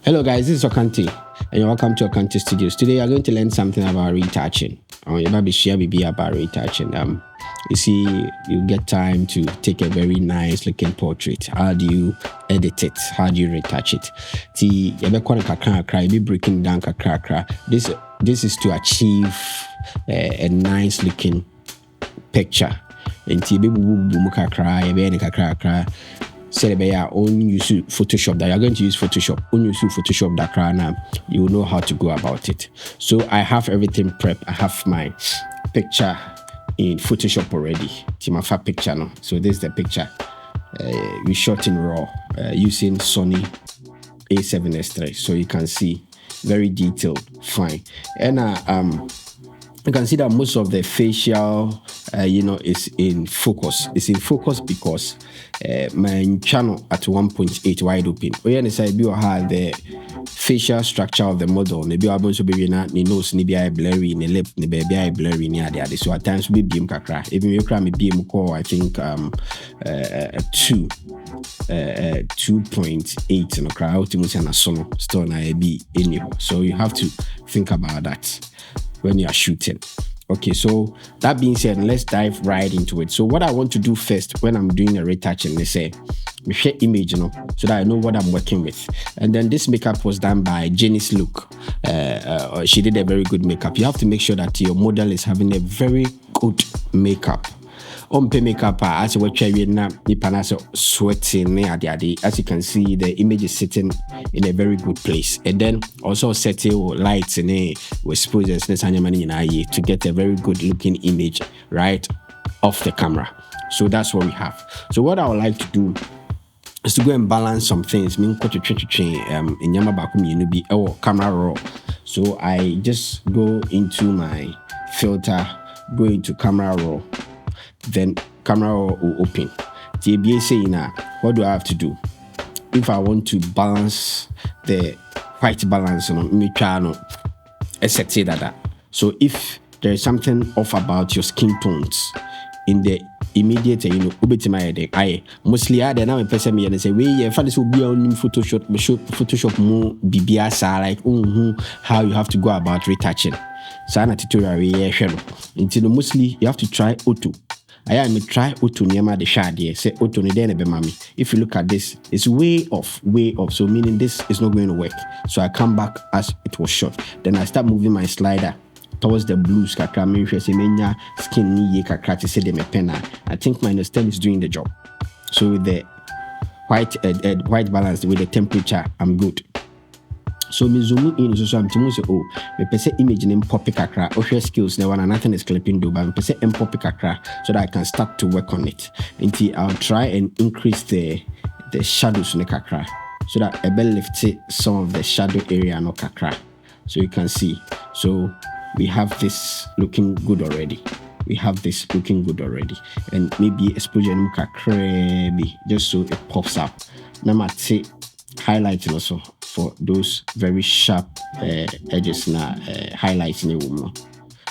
Hello guys, this is Okanti and you're welcome to Okanti Studios. Today you're going to learn something about retouching. You're about to share about retouching. You see, you get time to take a very nice looking portrait. How do you edit it? How do you retouch it? See, you're be breaking down kakra. This is to achieve a nice looking picture. And say you only use Photoshop, that you're going to use Photoshop. Only use Photoshop that now you will know how to go about it. So I have everything prepped. I have my picture in Photoshop already. Timafa picture no. So this is the picture. We shot in RAW using Sony A7S III. So you can see very detailed, fine. And you can see that most of the facial, is in focus. It's in focus because my channel at 1.8 wide open. When I say the facial structure of the model, maybe I'm also be na the nose, maybe I blurry, the lip, maybe I blurry near the other. So at times we be kakra. Even you cry me be call, I think 2.8 no cry out to sono still na be in you. So you have to think about that when you are shooting. Okay, so that being said, let's dive right into it. So what I want to do first when I'm doing a retouching, they say, we share image, so that I know what I'm working with. And then this makeup was done by Jenny's Look. She did a very good makeup. You have to make sure that your model is having a very good makeup. On pay makeup as what you na sweating as you can see, the image is sitting in a very good place. And then also set lights and exposures to get a very good looking image right off the camera. So that's what we have. So what I would like to do is to go and balance some things. In camera raw. So I just go into my filter, go into camera raw. Then camera will open. TBA saying what do I have to do? If I want to balance the white balance on my channel, etc. So if there is something off about your skin tones in the immediate, I mostly add now a person and say, we this will be on Photoshop more BBS like how you have to go about retouching. So I'm a tutorial until mostly you have to try auto. I may try auto near the shade. Say auto ni be mami. If you look at this, it's way off. So meaning this is not going to work. So I come back as it was shot. Then I start moving my slider towards the blues. Skin ni kakra to say them a penna. I think my understand is doing the job. So with the white balance with the temperature, I'm good. So me zoom in so I'm to say me pese image name pop kakra or skills now and nothing is clipping do but me pese pop kakra so that I can start to work on it. Until I'll try and increase the shadows ne kakra so that I will lift some of the shadow area no kakra. So you can see. So we have this looking good already. And maybe exposure no kakra just so it pops up. Now I take highlighting also for those very sharp edges na highlighting the woman.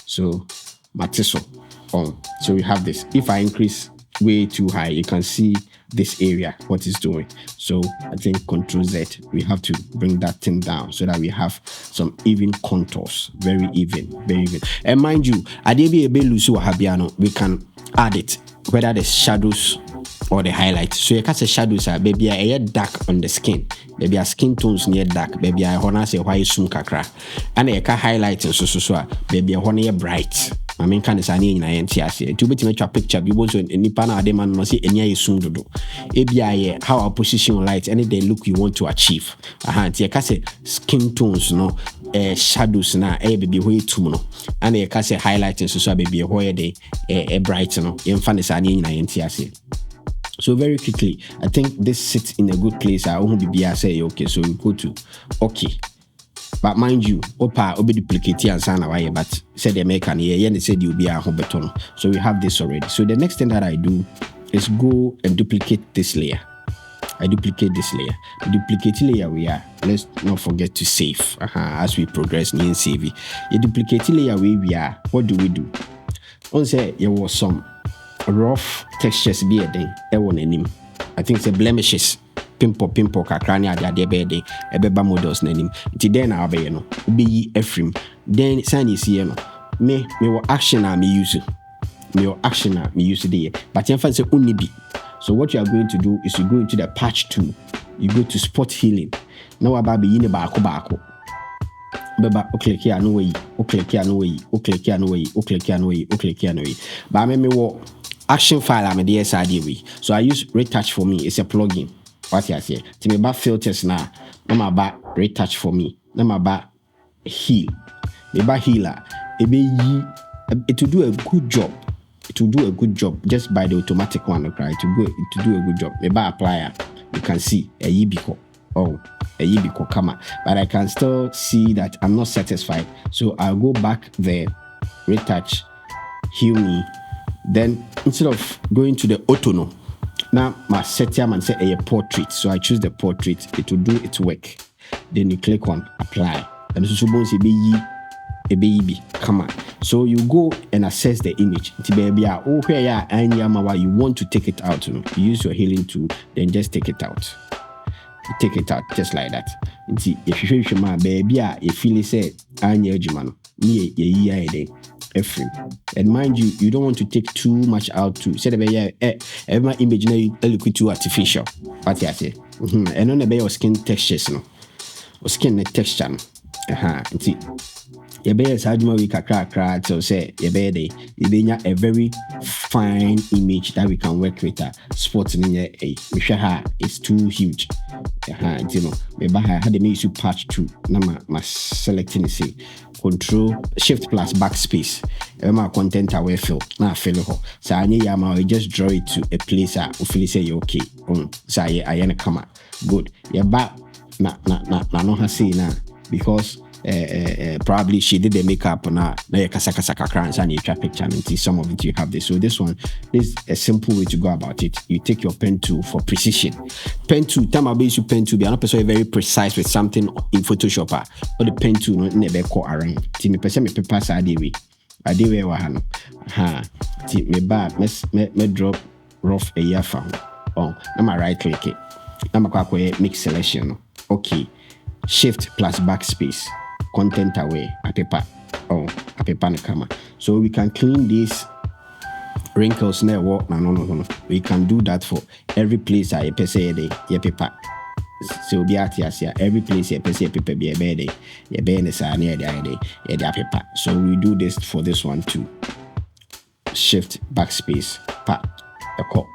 So matiso on. So we have this. If I increase way too high, you can see this area what it's doing. So I think Control Z, we have to bring that thing down so that we have some even contours, very even. And mind you, I did be able to we can add it, whether the shadows or the highlights. So you can say shadows are baby a dark on the skin. Baby a skin tones near dark. Baby I wanna say why sum kakra. And a highlights so baby a wanna bright. I mean can say in NTS. To be make a picture be also any pana de man no see any sum do. ABI how our position light any day look you want to achieve. You can say skin tones no shadows na baby way too no. And you can say highlighting so baby where they bright no. You find this any in NTS. So very quickly, I think this sits in a good place. I won't be say okay, so we go to okay. But mind you, opa obi duplicate and sana why but said the American here and they said you'll be a beton. So we have this already. So the next thing that I do is go and duplicate this layer. I duplicate this layer. The duplicate layer we are. Let's not forget to save as we progress in save. The duplicate layer we are. What do we do? On say there was some rough textures be a thing. I want a name. I think it's a blemishes. Pimple kakra ne ade bede ebeba models nanim nti den na abaye no obeyi afrim then sign is here no me action na me use there but you say only be. So what you are going to do is you go into the patch tool, you go to spot healing. Now about be in baako beba o click here no way, o click here no way, o click here no way, o click here no way, o click here no way. But me wo action file am there side way. So I use Retouch for me. It's a plugin. What you say? To me about filters now. No ma ba Retouch for me. No ma ba heal. Me ba healer. It will do a good job. It will do a good job just by the automatic one, right? To do a good job. Me ba applier. You can see a yibiko. Oh, a yibiko kama. But I can still see that I'm not satisfied. So I'll go back there, Retouch, heal me. Then instead of going to the auto no. Now, my setting and say a portrait. So I choose the portrait. It will do its work. Then you click on apply. And so a baby, come on. So you go and assess the image. You want to take it out. You use your healing tool, then just take it out. You take it out just like that. If you show my baby, you feel it say, and mind you, you don't want to take too much out too. Say every image now you look too artificial. What you say? And on the your skin textures no, or skin texture no. You bear sajuma we crack so say you bear a very fine image that we can work with. Sports in your it's too huge. You know, maybe I had to make you patch to my selecting say Control Shift plus backspace. My content away fill now fill it. So I need you just draw it to a place I feel say you okay. So I come out good. You're back na no ha say now because probably she did the makeup na kasa crans and you try picture and see some of it you have this. So this one is a simple way to go about it. You take your pen tool for precision. Pen tool, time I use pen tool, be not person very precise with something in Photoshop or the pen tool no never call around. Ti me person me paper side way. I dey where wa no. Ti me ba me drop rough a year for. Oh, na right click it. Na makwa mix selection. Okay. Shift plus backspace. Content away a paper na camera. So we can clean these wrinkles now work no. We can do that for every place I say a paper. So be at every place a paper be a bed a near the paper. So we do this for this one too. Shift backspace a call.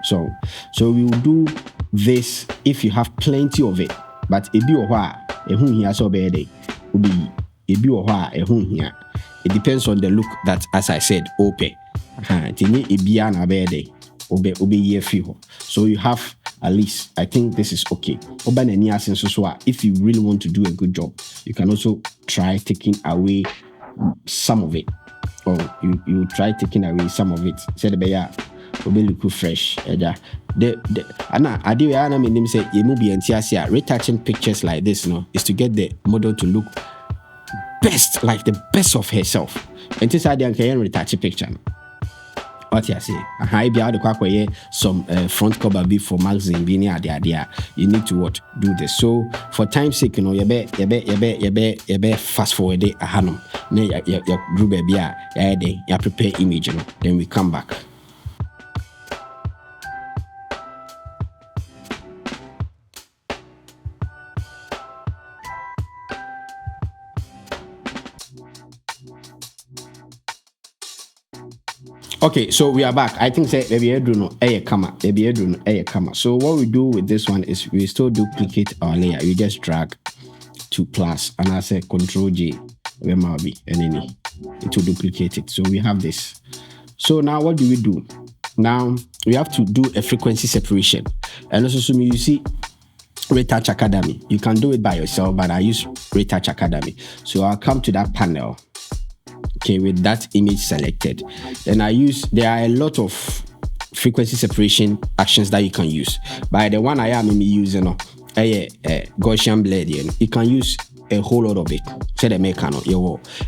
So we will do this if you have plenty of it. But if you are here so bad it depends on the look that, as I said, open. So you have at least, I think this is okay. If you really want to do a good job, you can also try taking away some of it. Or you try taking away some of it. Say look fresh. Retouching pictures like this, is to get the model to look best, like the best of herself. And this idea can retouch a picture. What you say? I be able to some front cover be for magazine. Be near the idea. You need to do this. So for time's sake, you be fast forward it. Your group be prepare image. Then we come back. Okay, so we are back. I think say maybe camera. So what we do with this one is we still duplicate our layer. You just drag to plus and I say Control J, and then it will duplicate it. So we have this. So now what do we do? Now we have to do a frequency separation. And also so you see Retouch Academy. You can do it by yourself, but I use Retouch Academy. So I'll come to that panel. Okay, with that image selected, then there are a lot of frequency separation actions that you can use. By the one I am using, Gaussian blend, you can use a whole lot of it. Say the mechanic,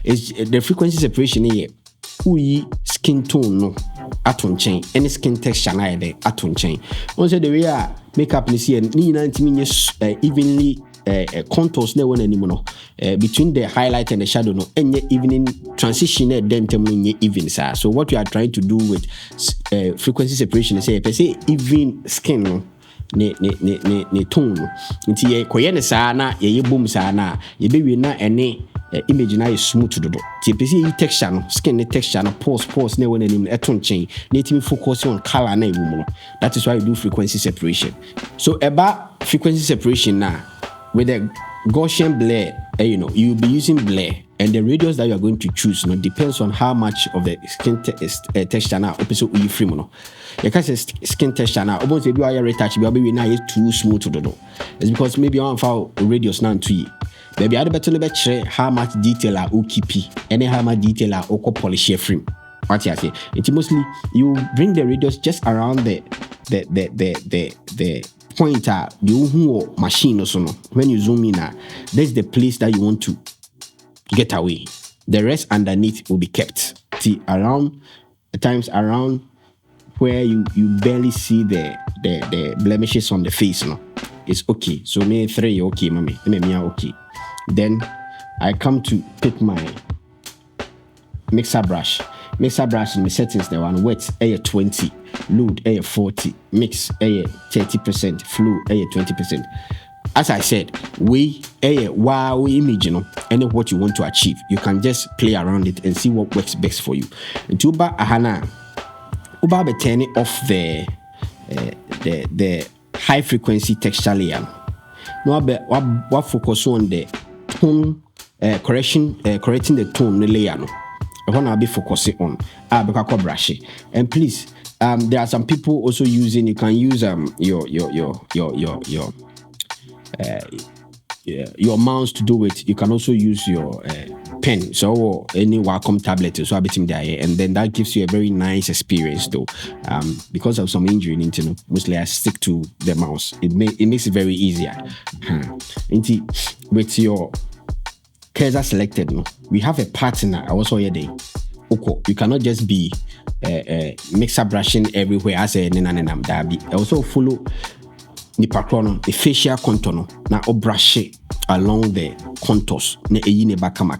it's the frequency separation here. Skin tone, no. ato nkyɛn any skin texture na yɛde ato nkyɛn. Also the way a makeup ni see ni nyinaa ntimi nye evenly contours na one anim no between the highlight and the shadow no enye evening transition na dem tem no nye even sir. So what we are trying to do with frequency separation is say per se even skin no ne tone no nti ye koye ne saa na ye bom saa na ye bewie na ene image na is smooth dodo ti pese yi texture no skin ne texture no pause na one anim eto nchen na etimi focus on color na ewu no. That is why we do frequency separation. So about frequency separation now with the Gaussian blur, you'll be using blur, and the radius that you are going to choose depends on how much of the skin texture now episode you frame no. You can say skin texture now almost if you are retouch be now is too smooth to do. It's because maybe one for radius now to you. Maybe I better check how much detail are OKP and how much detail are Oko polish frame. What you say? It's mostly you bring the radius just around the pointer, the machine or so. When you zoom in, that's the place that you want to get away. The rest underneath will be kept. See, around where you barely see the blemishes on the face, it's okay. So me 3 okay, mommy. Me okay. Then I come to pick my mixer brush. Mixer brush in the settings, the one wet 20, load 40, mix 30%, flow 20%. As I said, wow image, and what you want to achieve. You can just play around it and see what works best for you. And to Uba be turning off the high frequency texture layer. No, what focus on the tone correcting the tone layer. I want to be focusing on brush. And please, there are some people also using. You can use your mouse to do it. You can also use your pen, so any Wacom tablet, so I bet him there, and then that gives you a very nice experience though. Because of some injury, mostly I stick to the mouse. It makes it very easier. With your cursor selected, we have a partner. I also here there. Okay, you cannot just be mixer brushing everywhere as a nenanenam dabi. Also follow the facial contour na o brush along the contours na eyi ne ba kama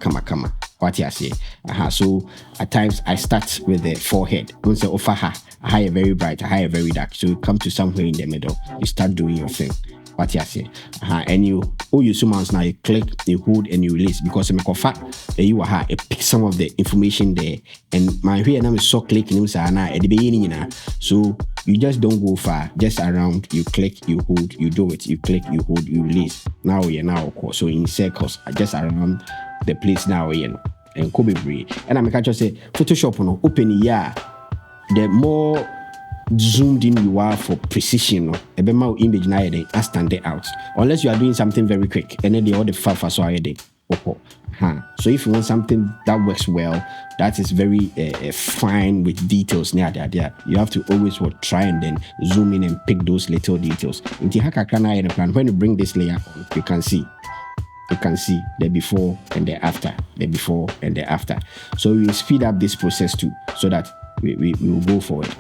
what you say. So at times I start with the forehead. Don't say offer her a very bright, a very dark. So you come to somewhere in the middle, you start doing your thing. What you say. And you use mouse now, you click, you hold and you release because you pick some of the information there. And my here now is so clicking at the beginning, so you just don't go far, just around, you click, you hold, you do it, you click, you hold, you release. Now so in circles, just around the place now, and Kobe breed. And I'm catch say Photoshop open the more zoomed in you are for precision, a bit more image now I stand it out. Unless you are doing something very quick, and then the other far so I did. So if you want something that works well, that is very fine with details near there, you have to always try and then zoom in and pick those little details. When you bring this layer on, you can see the before and the after. So we speed up this process too, so that we will go forward.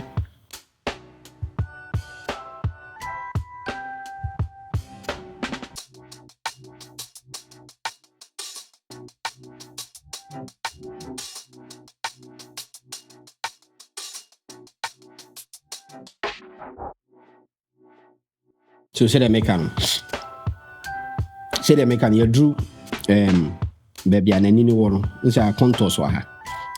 So say the mekan you drew baby and any one inside contours waha.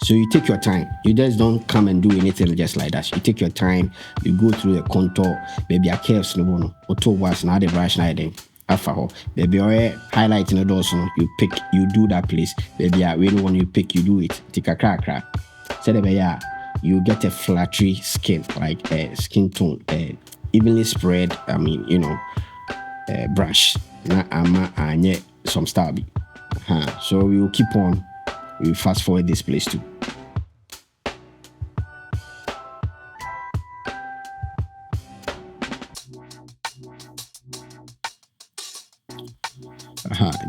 So you take your time. You just don't come and do anything just like that. You take your time, you go through the contour, maybe a curves no one or two was now the brush now then after baby or highlighting the doors you pick, you do that place, baby I really want you pick, you do it, take a crack. Say the you get a flattery skin, like a skin tone, evenly spread, brush. Na ama some style. So we will keep on. We will fast forward this place too.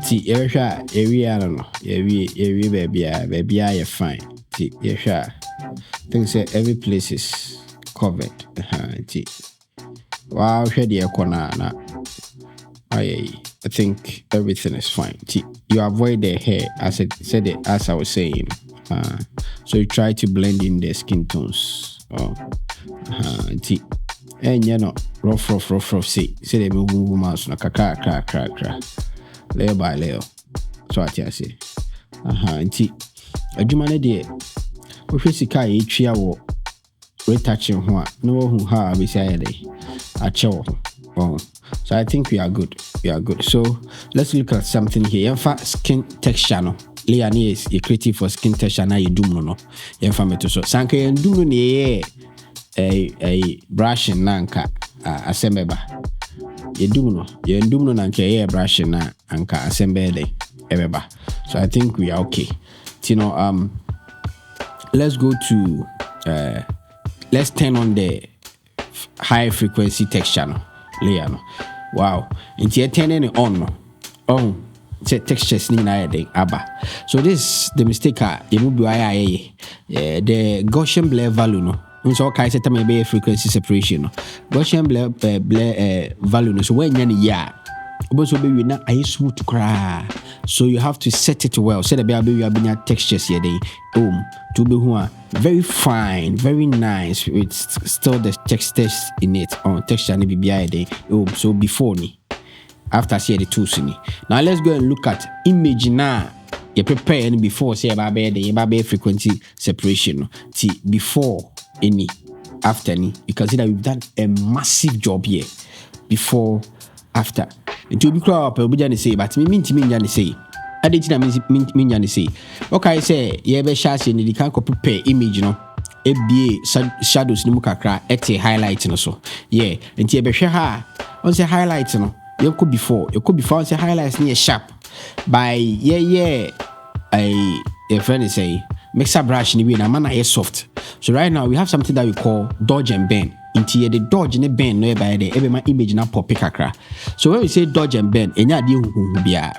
See, area, I don't know. Area, baby, you fine. See, think say every place is covered. Wow, here the corner na. I think everything is fine. You avoid the hair, as I was saying. So you try to blend in the skin tones. And you know, rough. See they move mouse na kra. Layer by layer. So what I say. Adwuma ne de wo hwesika e twia wo retouching ho a no hu ha be say dey a chewo. So I think we are good. So let's look at something here. Yemfa skin texture no. Leani is a creative for skin texture na yedum no. Yemfa meto so. Sanka yendum no ne a brushing na anka asembeba. Yendum no na anka brushing na anka asembele ebeba. So I think we are okay. Let's go to let's turn on the high frequency texture no. Layer no. Wow. Into you turning it on no. Textures ni na yede aba. So this the mistake you move the Gaussian blur value no. So okay set me frequency separation no. Gaussian blur value no. So when you ya so be we na ayi smooth cry. So you have to set it well. Set the baby you have textures here dey. To be who very fine, very nice with still the textures in it. Texture ni BBI dey. So before ni after see the tools ni. Now let's go and look at image now. You prepare any before say about the frequency separation. See before any after ni. You can see that we've done a massive job here. Before after. It will be crowd up say, but me mean say. I didn't mean say. Okay, say yeah be share ni the can prepare image no. ABA shadows ni mukakra ete highlight no so. Yeah, nti be hwe ha. On say highlight no. You could before say highlights near sharp by a friend is say mixer brush ni we na man is soft. So right now we have something that we call dodge and bend. Into the dodge and bend no by the every my image na pop kakra. So when we say dodge and bend, enya de hu bia.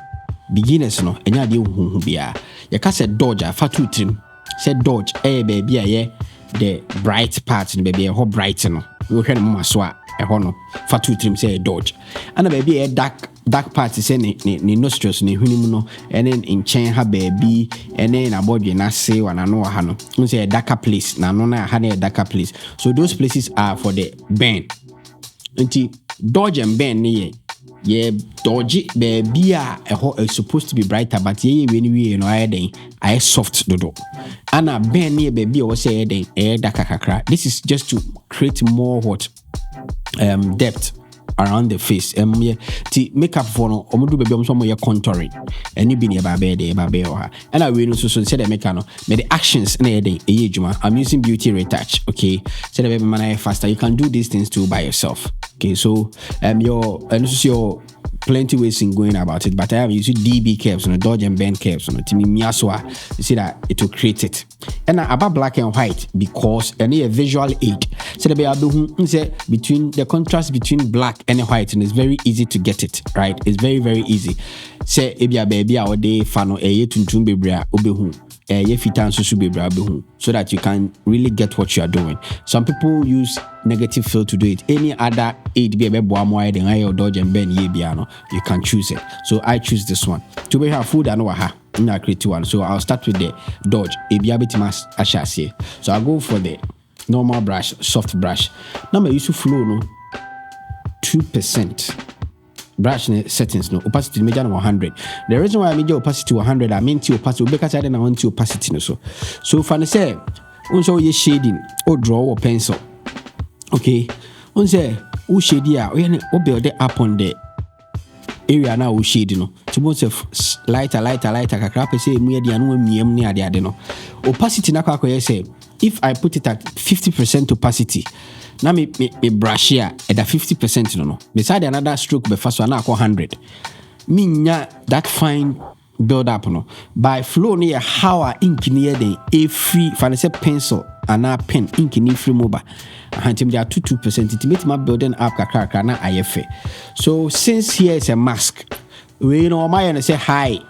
Beginners no enya de hu bia. You can say dodge fa two trim. Say dodge baby the bright part ni baby ho bright no. We hwe no so a no fa two trim say dodge. And baby a dark part say ni nostrils ni hwenimu no and then in chain ha baby and then abodwe na say wana no ha no. We say a darker place na no na ha na a darker place. So those places are for the bend. Nti dodge and bend ni yeah dodge baby is supposed to be brighter but we no I soft dodo. And a bend ni baby o say darker kakra. This is just to create more depth around the face. To makeup for no omudu baby some more contouring. Any be near baby or and I will also say the mechano. May the actions I'm using beauty retouch. Okay, say the baby man faster. You can do these things too by yourself. Okay, so your plenty ways in going about it, but I have used DB curves on dodge and bend curves on Timmy Miaswa. You see that it will create it. And about black and white because any a visual aid. So the baby say between the contrast between black and white and it's very easy to get it right. It's very very easy. Say ebia baby our day fano tuntum bebra obehu. So that you can really get what you are doing. Some people use negative fill to do it. Any other aid be a dodge and bend you can choose it. So I choose this one. To be have food and I create one. So I'll start with the dodge. So I'll go for the normal brush, soft brush. Now I use to flow no 2%. Brush settings no opacity major 100. The reason why I made opacity 100 I mean to opacity because I don't want to opacity no so for say unso ye shading or draw or pencil. Okay, unse u shade ya o build it up on the area now we shade no to both lighter kakra pe say mu dia no miem ne ade no opacity na kwa say if I put it at 50% opacity. Now me brush here at 50% no. Beside another stroke be first one na 100. Me nya that fine build up no. By flow near how I ink near the a free fancy pencil and a pen ink ni free mobile. Hantim there 2% it make my building up kakra na IFA. So since here is a mask, we know my say hi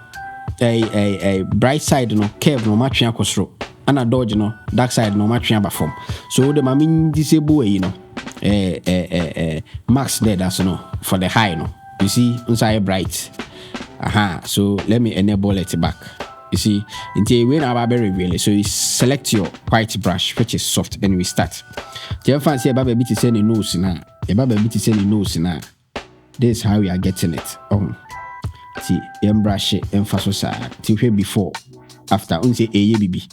a bright side no curve no match yakosro. and a dodge no dark side no match number form. So the mamin disable max there that's no for the high no. You see inside bright. So let me enable it back. You see, until when our very really, so you select your white brush, which is soft, and we start. The fancy about baby to send a nose now. About baby to send a nose now. This is how we are getting it. See, brush it, emphasis till before, after unse a baby.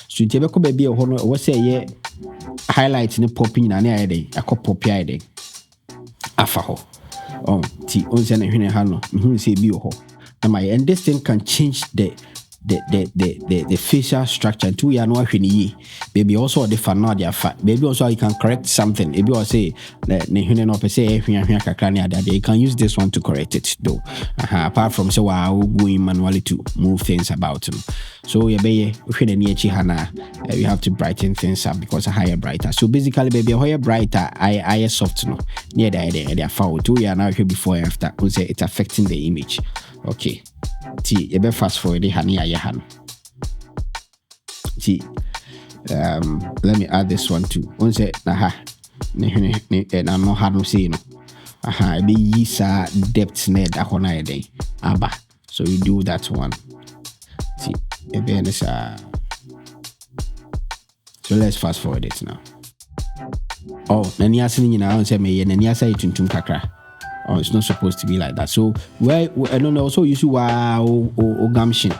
So you take a baby or what's say highlights in the popping and a day, a cup of pie. Afaho. Ti unse and a hano, who say bio. And this thing can change the facial structure to ya no baby also the fan not fat baby also you can correct something maybe or say you can use this one to correct it though apart from say wow going manually to move things about so you have to brighten things up because a higher brighter so basically baby a higher brighter I soft no near the foul to ya now here before and after we say it's affecting the image. Okay. See, you better fast forward the honey ayan. See, let me add this one too. One say, and I'm not hard to say no. Be yisa depth net a hona day. Abba. So you do that one. See, so let's fast forward it now. Nani asini na say me nani asa ituntum kakra. It's not supposed to be like that. So where I don't know. So you see wow gamshin.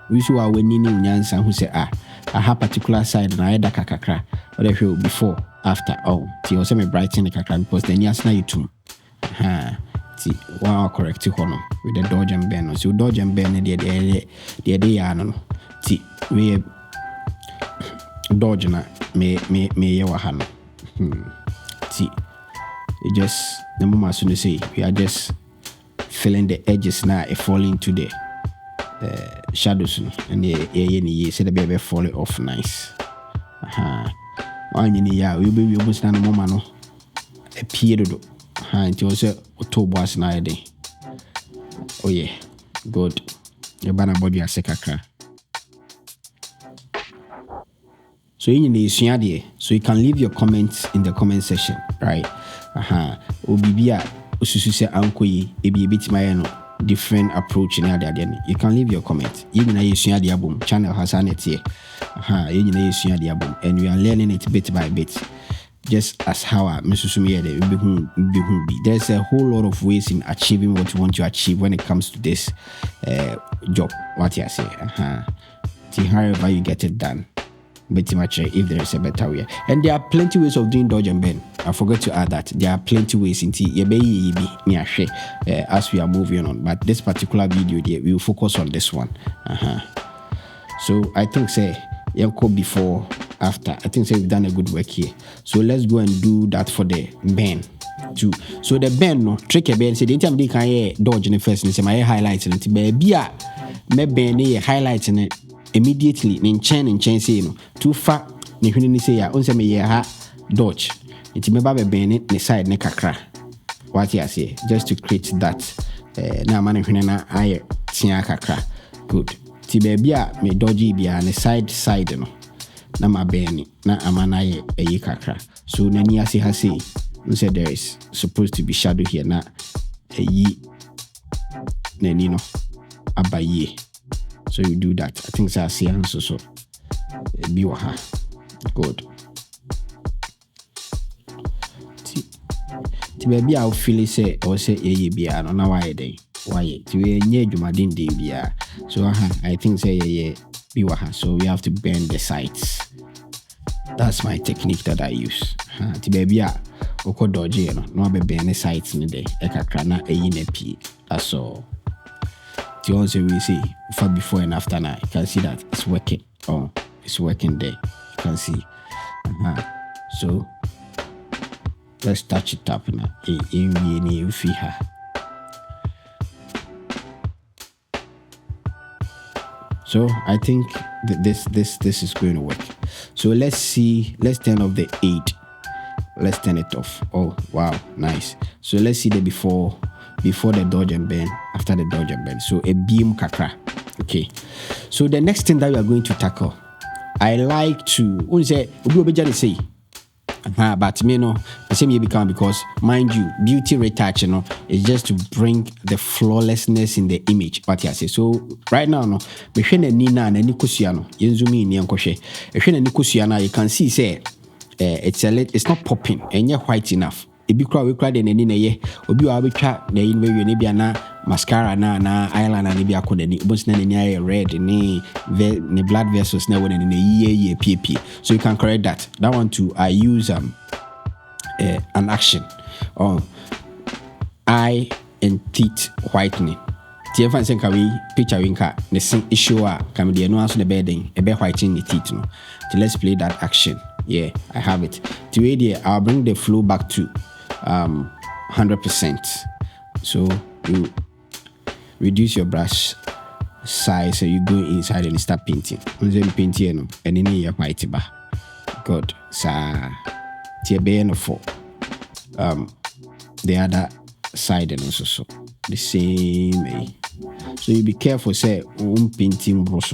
You see wow when nini unyansa who say I have particular side and I had that kakakra. Or the before after see also me brighten the kakra because then yasna you too. See wow correct hono with the dodge and bend. So dodge and bend the day no. See we dodge na me wahano. See. It just the moment soon say we are just filling the edges now falling into the shadows and the say the baby falling off nice. One year we be almost na moment no a period until say October na day. Oh yeah, good. Your banner body a sekakra. So you need to so you can leave your comments in the comment section, right? Obibia usususe ankoyi ebi ebitima no different approach in other you can leave your comment. You na yesua the album channel has an it here. You na yesua the album and we are learning it bit by bit. Just as how Msusumi be. There's a whole lot of ways in achieving what you want to achieve when it comes to this job. What you say? However you get it done. Pretty much if there is a better way. And there are plenty ways of doing dodge and bend. I forgot to add that. There are plenty ways as we are moving on. But this particular video there, we will focus on this one. So I think say before, after. I think say we've done a good work here. So let's go and do that for the bend too. So the bend no trick a bend say the time they can dodge in the first and say my highlights and it baby me bend highlights in it. Immediately in chain say no too far ni hwini ni say ya onse me ye ha dodge it me ba be bend ni side ne kakra what you say just to create that na man hwini na aye tia kakra good ti baby a me dodge bia ne side no na ma bend na amana aye eyi kakra so nani ase ha say no say there is supposed to be shadow here na eyi nani no abaye. So you do that. I think that's the answer. So be good. Ti baby I feel say or say bia no na why dey. Why? Ti we nye dwumadin dey bia. So I think say be so we have to bend the sides. That's my technique that I use. Ti baby oko dodge no be bend the sides ni dey. E kakra na eyi na pie. That's all. You also we see before and after now. You can see that it's working. It's working there. You can see. So let's touch it up now. So I think this is going to work. So let's see. Let's turn off the 8. Let's turn it off. Oh wow, nice. So let's see the before the dodge and bend, after the dodge and bend. So a beam kakra. Okay. So the next thing that we are going to tackle I like to say say. But me no, the same year become because mind you, beauty retouch, is just to bring the flawlessness in the image. But yeah, so right now, no, me shene Nina and Nikusiano, Yenzumi ni Yankoshe. Shene Nikusiana, you can see say, it's not popping, and you're white enough. If you cry, we cry the Nina ye, or you are with chat, the inway Nibiana, mascara na eyeliner Nibia Kodeni, Busnania red, ni blood vessels never in a year PP. So you can correct that. That one too, I use an action on eye and teeth whitening. TFN sen kawi picture winka the same issue can be the no answer the bedding a bed whitening the teeth no. So let's play that action. Yeah, I have it. To I'll bring the flow back to 100%. So you reduce your brush size, so you go inside and start painting. When painting, and then you white bar. Good. So for the other side and also so the same way. So you be careful, say painting brush.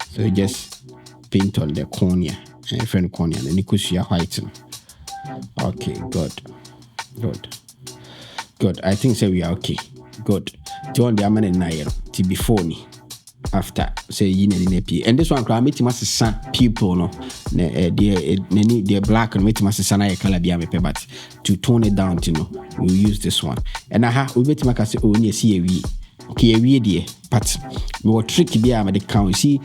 So you just paint on the cornea, front cornea, and then you could see a white. Okay, good. I think so we are okay. Good. To on the aman and nair, to before me. After say yin and and this one crowd meeting must people no they're black and meeting must sana color but to tone it down to we'll use this one. And we meet my say oh near see a we okay we dear but we were tricky there the count see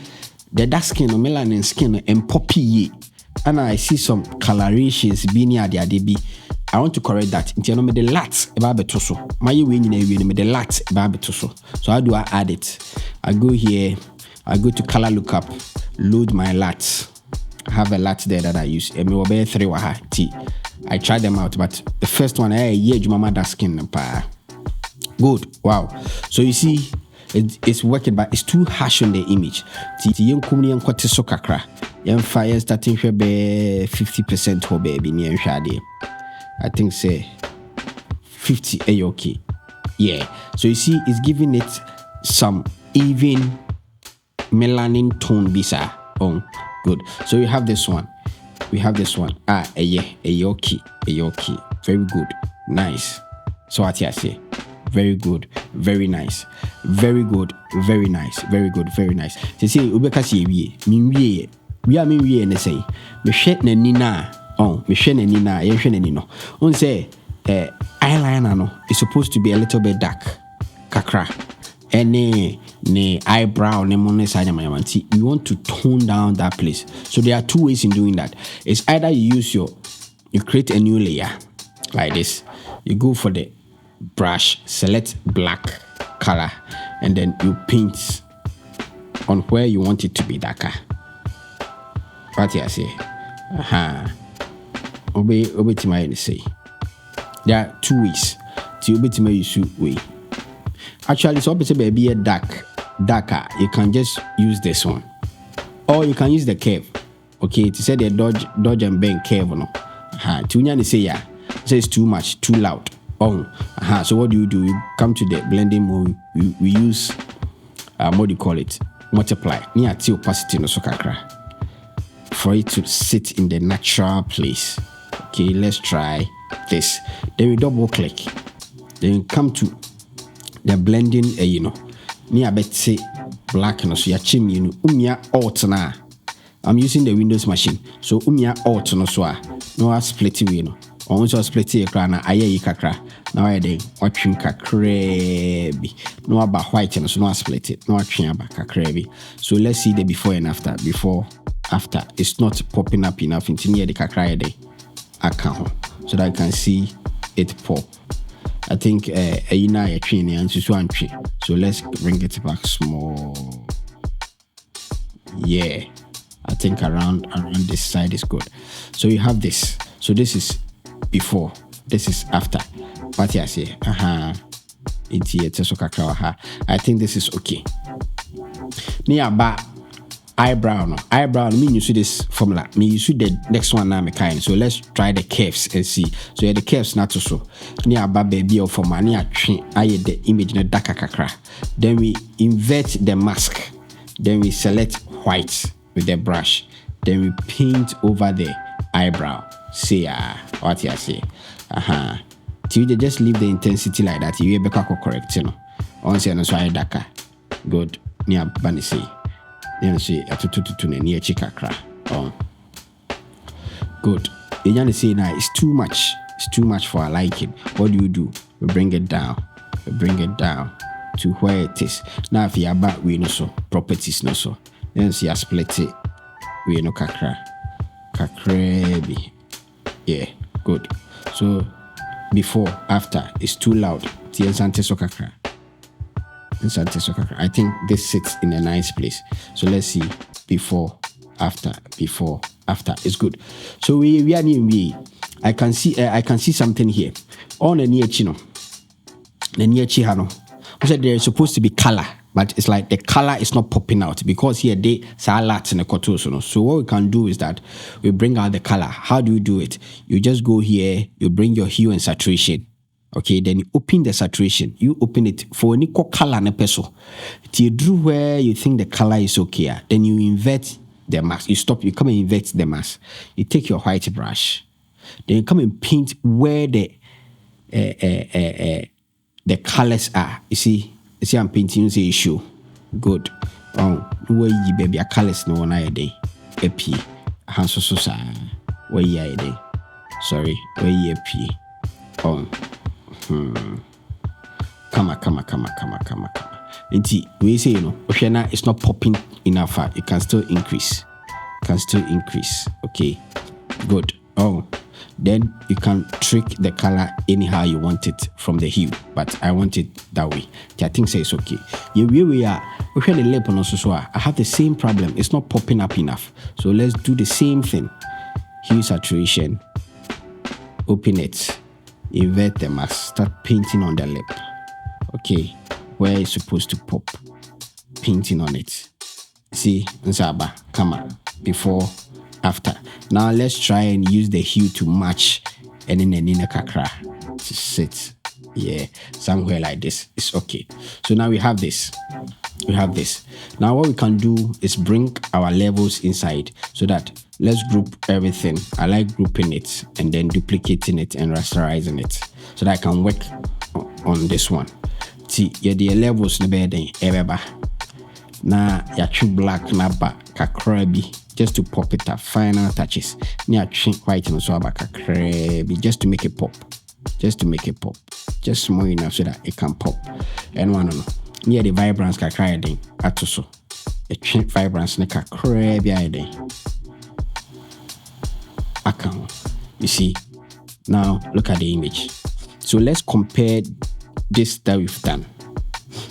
the dark skin or melanin skin and poppy and I see some colorations being near the ADB. I want to correct that. In terms of the lats about betoso, my winning with the lats about betoso. So how do I add it? I go here, I go to color lookup, load my lats. I have a lat there that I use. I try them out, but the first one, mama that skin. Good. Wow. So you see, it's working, but it's too harsh on the image. Fire starting to be 50% for baby near Shadi. I think say 50 okay. Yeah. So you see, it's giving it some even melanin tone bisa. Oh, good. So we have this one. Okay. Very good. Nice. So what I say? Very good. Very nice. Very good. Very nice. Very good. Very nice. So see, ubekasi we are me and say, me shit nina. Oh, me shene nina. Ye shene nino. On say, eyeliner no is supposed to be a little bit dark. Kakra. Any eyebrow ne side mayamanti. You want to tone down that place. So there are two ways in doing that. It's either you create a new layer like this. You go for the brush, select black color, and then you paint on where you want it to be darker. What I say? Obey to my say. There are two ways to obey to my issue way. Actually, so be a darker. You can just use this one, or you can use the curve. Okay, to say the dodge and bend curve no. To say yeah, say it's too much, too loud. So what do? You come to the blending mode. We use what do you call it? Multiply. Near the opacity no so kakra. For it to sit in the natural place. Okay, let's try this. Then we double click. Then you come to the blending, near betty black and so ya chim umia alt na. I'm using the Windows machine. So umia alt no so no split we also split ekra aye kakra. Now I dey watching kakrebi. No about white and so no split it. No watching about kakrebi. So let's see the before and after. After it's not popping up enough into near the kakra account so that I can see it pop. I think so let's bring it back small. Yeah, I think around this side is good. So you have this. So this is before, this is after. What I say? I think this is okay. Nearby eyebrow mean you see this formula. Me you see the next one now me kind. So let's try the curves and see. So yeah, the curves not so. Nearby baby or form near the image in a darker kakra. Then we invert the mask Then we select white with the brush. Then we paint over the eyebrow. See what you say. So you just leave the intensity like that. You be correct, you know. On say no so I daka. Good. Nia bani say. Then say atututu ne near chikakra. Good. You can say now it's too much. It's too much for our liking. What do? We bring it down. We bring it down to where it is. Now if you are back, we know so properties no so. Then see I split it. We know kakra. Kakrebi. Yeah, good. So before, after, it's too loud. I think this sits in a nice place. So let's see before, after. It's good. So we are near. I can see something here. On the near chino. The near chihano. I said there is supposed to be color, but it's like the color is not popping out because here they salad in the kotosono. So what we can do is that we bring out the color. How do you do it? You just go here, you bring your hue and saturation. Okay, then you open the saturation. You open it for any color na peso. Till you drew where you think the color is okay. Then you invert the mask. You come and invert the mask. You take your white brush. Then you come and paint where the colors are. You see I'm painting, you say issue. Good. Where you baby colors no one day. Epi. Hanso so where you day. Sorry, where you epi. Come. We say, it's not popping enough. It can still increase. Okay. Good. Then you can trick the color anyhow you want it from the hue, but I want it that way. I think it's okay. We are the lip on also. I have the same problem. It's not popping up enough. So let's do the same thing. Hue saturation. Open it. Invert the mask. Start painting on the lip. Okay, where it's supposed to pop. Painting on it. See, Nzaba, come on. Before, after. Now let's try and use the hue to match and then a kakra to sit. Yeah, somewhere like this. It's okay. So now we have this. Now what we can do is bring our levels inside so that let's group everything. I like grouping it and then duplicating it and rasterizing it so that I can work on this one. See, the levels na bed na ya black na ba kakrabi just to pop it up. Final touches. Nya white no so aba kakrabi just to make it pop. Just small enough so that it can pop. And one no. Near the vibrance kakra den atoso. A vibrance na kakrabi iden. You see, now look at the image. So let's compare this that we've done.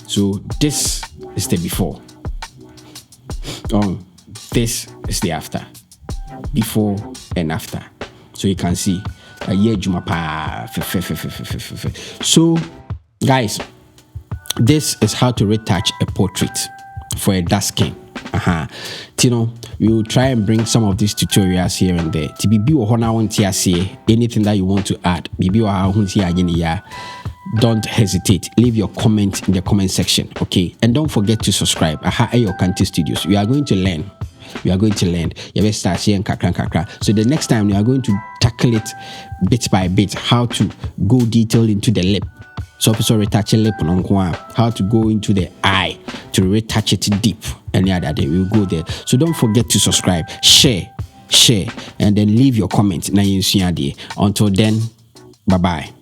So this is the before. This is the after. Before and after. So you can see so guys, this is how to retouch a portrait for a dark skin. We will try and bring some of these tutorials here and there. Anything that you want to add, don't hesitate. Leave your comment in the comment section, okay? And don't forget to subscribe. Studios. We are going to learn. You will start seeing kakra. So the next time we are going to tackle it bit by bit, how to go detail into the lip. So retouch a lip on how to go into the eye to retouch it deep. Any other day we'll go there. So don't forget to subscribe, share, and then leave your comment. Until then, bye bye.